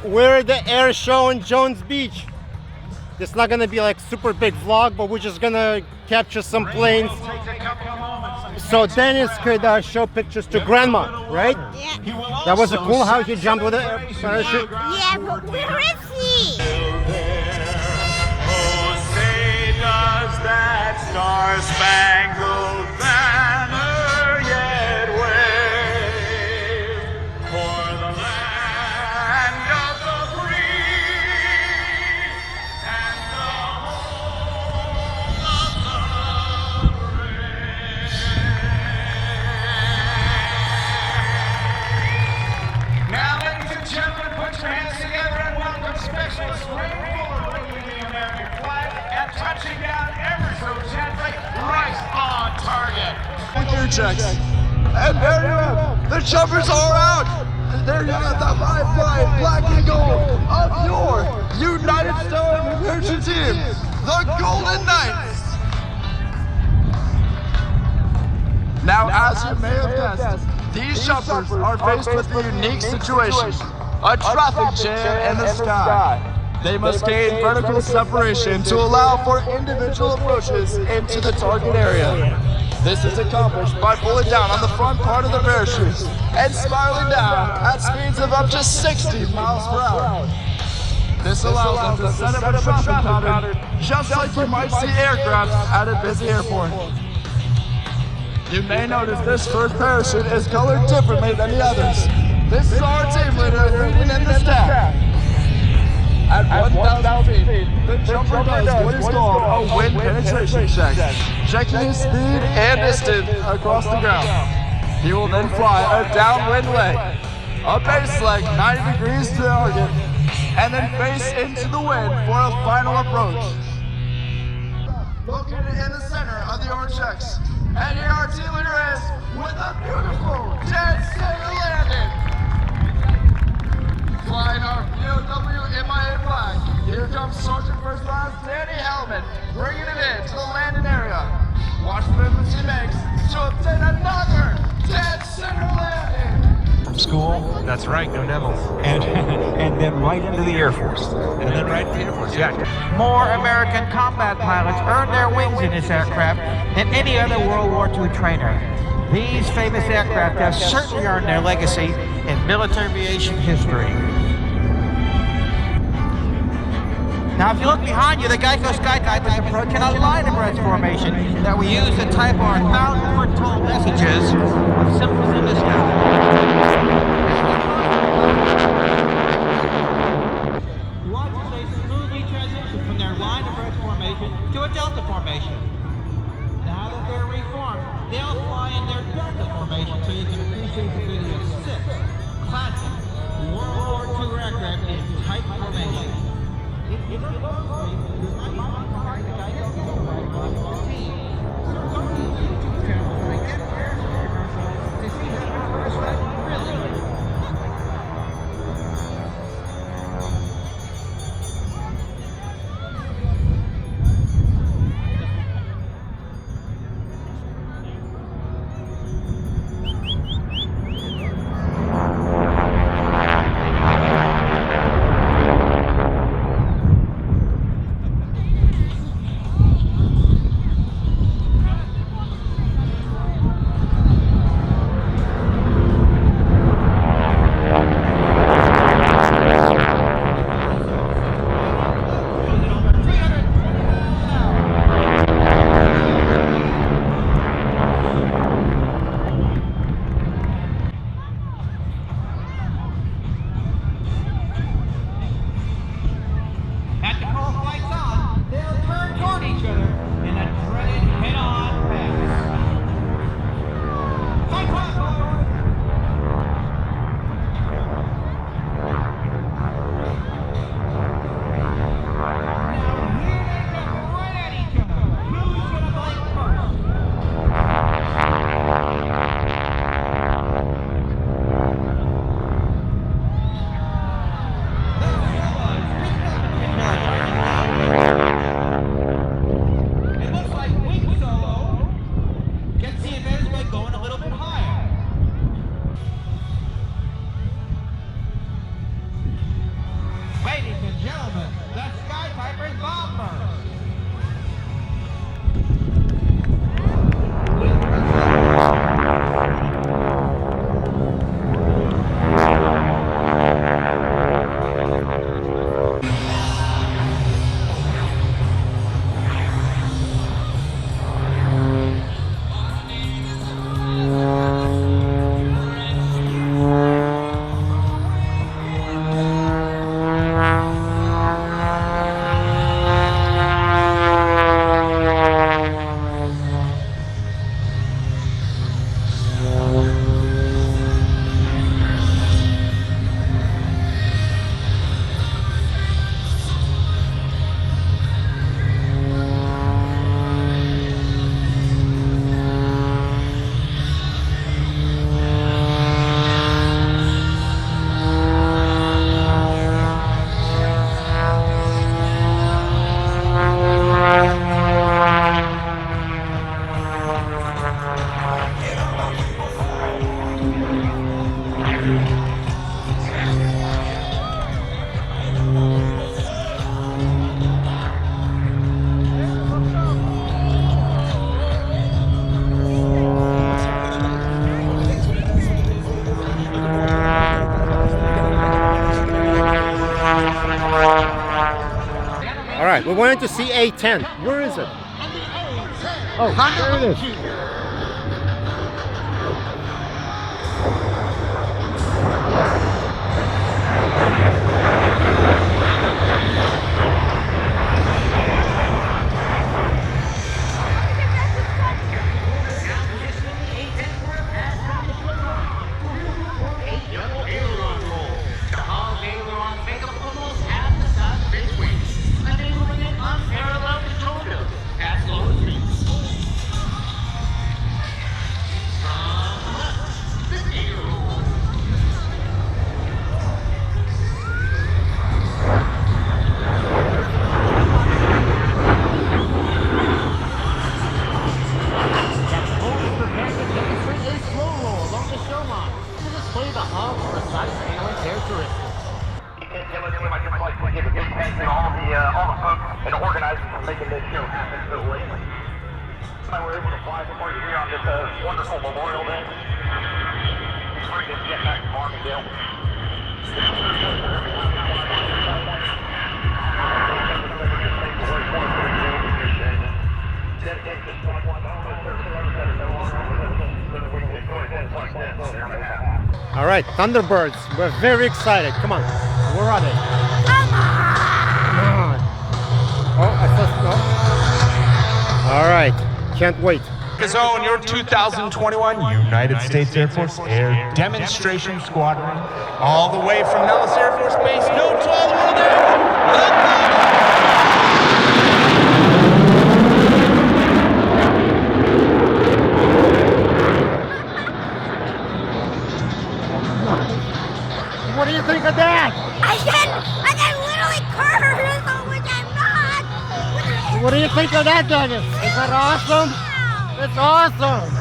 we're at the air show in Jones Beach. It's not gonna be like super big vlog, but we're just gonna capture some planes. So Dennis could show pictures to grandma, right? Yeah. That was a cool how you jumped with a parachute. Yeah, but where is he? Oh, say does that star-spangled banner yet wave for the land of the free and the home of the brave. Now, ladies and gentlemen, put your hands together and welcome Specialist Ray Fuller bringing the American flag and touching down ever so gently right on target. With your checks. And there you have the jumpers are out. And there you have the high-flying black and gold of your United States Parachute Team, the Golden Knights. Now, as you may have guessed, these jumpers are faced with a unique situation, a traffic jam in the sky. They must gain vertical separation to allow for individual approaches into the target area. This is accomplished by pulling down on the front part of the parachutes and spiraling down at speeds of up to 60 miles per hour. This allows them to set up a traffic pattern just like you might see aircraft at a busy airport. You may notice this first parachute is colored differently than the others. This is our team leader reading in the stack. At 1,000 feet, the jumper does what is called a wind penetration check, checking his speed and distance across the ground. He will then fly a downwind leg, a base leg 90 degrees to target, and then face into the wind for a final approach. Located in the center of the orange checks. And here our team leader is with a beautiful dead center landing. Flying our POW MIA flag. Here comes Sergeant First Class Danny Hellman, bringing it in to the landing area. Watch the movements he makes to obtain another dead center landing. From school. That's right, go Devils. And then right into the Air Force. And then right to the Air Force, yeah. More American combat pilots earned their wings in this aircraft than any other World War II trainer. These famous aircraft have certainly earned their legacy in military aviation history. Now, if you look behind you, the Geico Skytype is approaching a line abreast formation that we use to type our 1,000-foot-tall messages of symbols in the sky. Watch as they smoothly transition from their line abreast formation to a delta formation. Now that they're reformed, they'll fly in their delta formation so you can appreciate the video 6 classic World War II aircraft in type formation. If you look closely, you might find the Geico team. So go to the YouTube channel and get Airshow to see how our first flight really right, we wanted to see A10. Where is it? Oh, there it is. All the folks and organizers for making this show happen so late. So we're able to fly before you here on this wonderful Memorial Day. Before you get back to Farmingdale. All right, Thunderbirds, we're very excited. Come on, where are they? Come on! Oh, I thought no. All right, can't wait. Zone, your 2021 United States Air Force Air Demonstration Squadron, all the way from Nellis Air Force Base. No to all the way there. What do you think of that? I can literally curse, which I'm not. What do you think of that, Dennis? Is that awesome? It's awesome.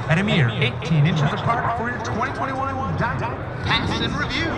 At a mere 18 inches apart for your 2021 Pass and Review.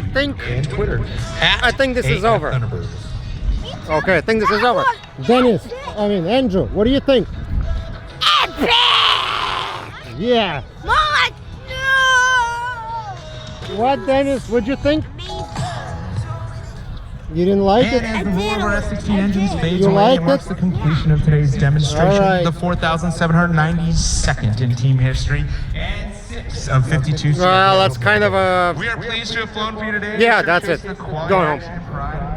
I think and Twitter. I think this is over. Thunderbirds. Okay, I think this is over. Dennis, I mean Andrew, what do you think? Epic! Yeah. Mom, no! What, Dennis? What'd you think? You didn't like And it? as the roar of our F-16 engines fades You away, liked it marks it? the completion of today's demonstration, All right. the 4,792nd in team history, and 6 of 52. Well, that's kind of a... We are pleased to have flown for you today. Yeah, that's it. The quiet Going home. action and pride